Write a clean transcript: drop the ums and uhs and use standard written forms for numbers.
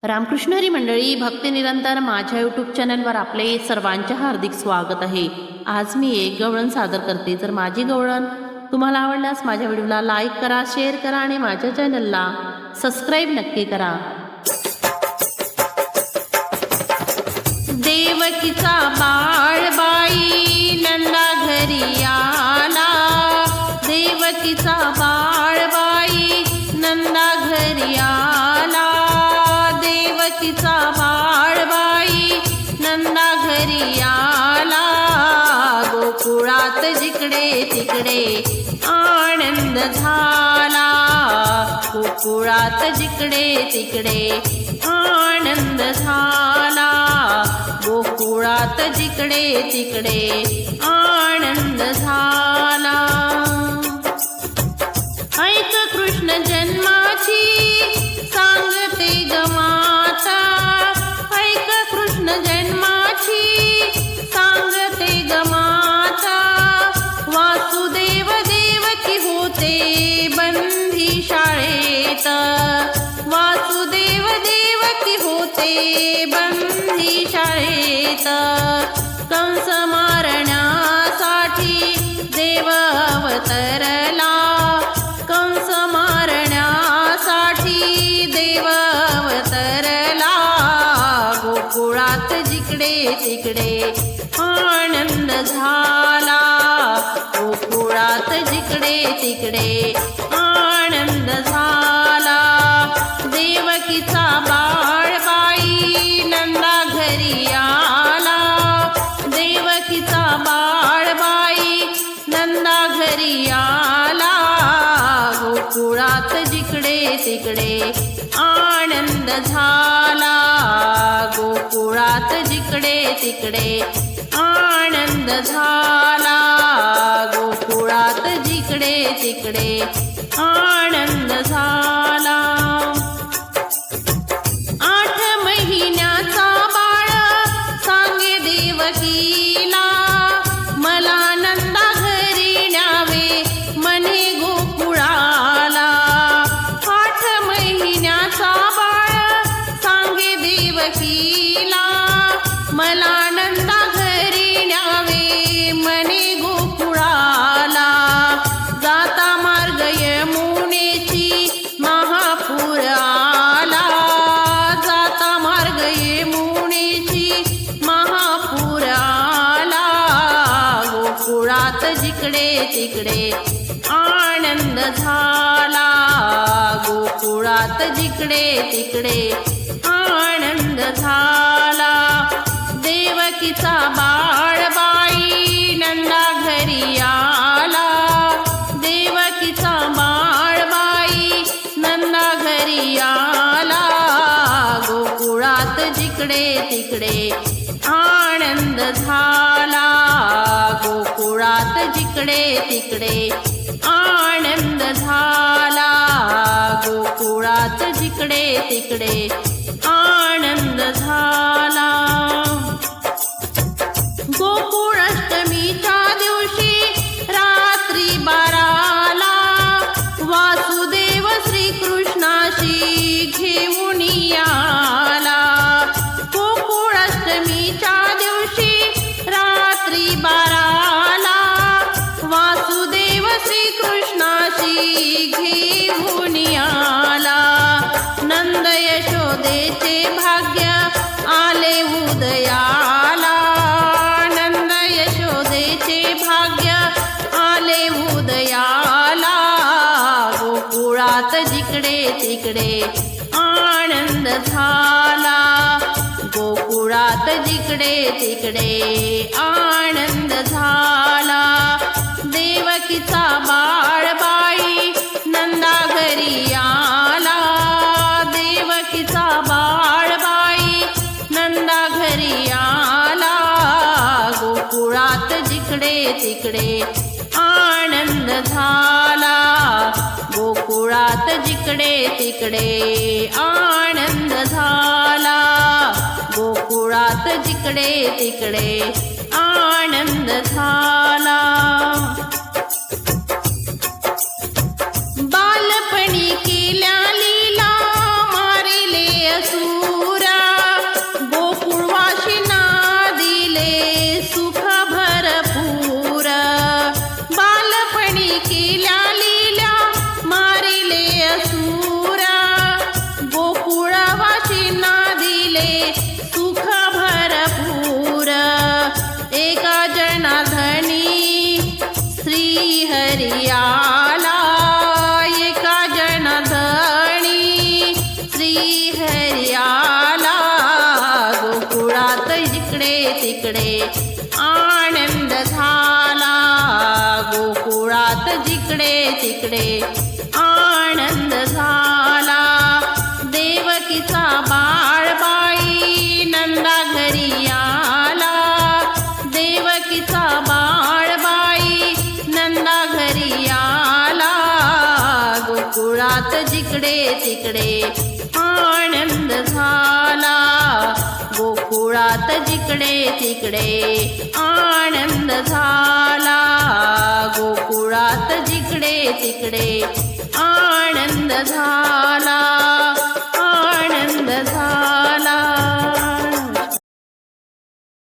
रामकृष्ण हरी मंडळी, भक्ती निरंतर माझ्या यूट्यूब चॅनलवर आपले सर्वांचे हार्दिक स्वागत आहे। आज मी एक गवळण सादर करते। जर माझी गवळण तुम्हाला आवडल्यास माझ्या व्हिडिओला लाईक करा, शेअर करा आणि माझ्या चॅनलला सबस्क्राईब नक्की करा। देवकीचा बाळबाई नंदा घरी आला, देवकीचा बाळबाई नंदा घरी आला, देवकीचा बाळबाई नंदा घरी आला। गोकुळात जिकडे तिकडे आनंद झाला, गोकुळात जिकडे तिकडे आनंद झाला, गोकुळात जिकडे तिकडे आनंद झाला। ऐक कृष्ण जन्माची सांगते ग माता, ऐक कृष्ण जन्माची सांगते ग माता। वासुदेव देवकी होते बंदी शाळेत, वासुदेव देवकी होते बंदी शाळेत। कंस मारण्यासाठी देव अवतरला, कंस मारण्यासाठी देव अवतरला। गोकुळात जिकडे तिकडे आनंद झाला, गोकुळात जिकडे तिकडे आनंद झाला। देवकीचा बाळबाई नंदा घरी आला, देवकीचा बाळबाई नंदा घरी आला। गोकुळात जिकडे तिकडे आनंद झाला, गोकुळात जिकडे तिकडे आनंद झाला, गोकुळात जिकडे तिकडे आनंद झाला। 8 महिन्याचा बाळ सांगे देवकीला, मला नंदा घरी न्यावे म्हणे गोकुळाला। 8 महिन्याचा बाळ सांगे देवकीला, मला नंदा घरी न्यावे म्हणे गोकुळाला। जाता मार्ग यमुनेची महापूर आला, जाता मार्ग यमुनेची महापूर आला। गोकुळात जिकडे तिकडे आनंद झाला, गोकुळात जिकडे तिकडे आनंद झाला। देवकीचा बाळबाई नंदा घरी आला, देवकीचा बाळबाई नंदा घरी आला। गोकुळात जिकडे तिकडे आनंद झाला, गोकुळात जिकडे तिकडे आनंद झाला, गोकुळात जिकडे तिकडे आनंद झाला। गोकुळाष्टमीच्या दिवशी रात्री 12ला वासुदेव श्रीकृष्णाशी घेऊन आला। गोकुळाष्टमीच्या दिवशी रात्री 12ला वासुदेव श्रीकृष्णाशी घेऊन आला। नंद यशोदेचे भाग्य आले उदयाला, नंद यशोदेचे भाग्य आले उदयाला। गोकुळात जिकडे तिकडे आनंद झाला, गोकुळात जिकडे तिकडे आनंद झाला। देवकीचा बाळबाई नंदा घरी आला, देवकीचा बाळबाई नंदा घरी आला। गोकुळात जिकडे तिकडे आनंद झाला, गोकुळात जिकडे तिकडे आनंद झाला, गोकुळात जिकडे तिकडे आनंद झाला। बालपणी केल्या लीला मारिले असू दिले सुख भरपूर, एका जनार्दनी श्री हरी आला, एका जनार्दनी श्री हरी आला, गोकुळात जिकडे तिकडे आनंद झाला, गोकुळात जिकडे तिकडे आनंद झाला, देवकीचा बाळबाई नंदा घरी आला, देवकीचा बाळबाई नंदा घरी आला, गोकुळात जिकडे तिकडे आनंद झाला, गोकुळात जिकडे तिकडे आनंद झाला, गोकुळात जिकडे तिकडे आनंद झाला.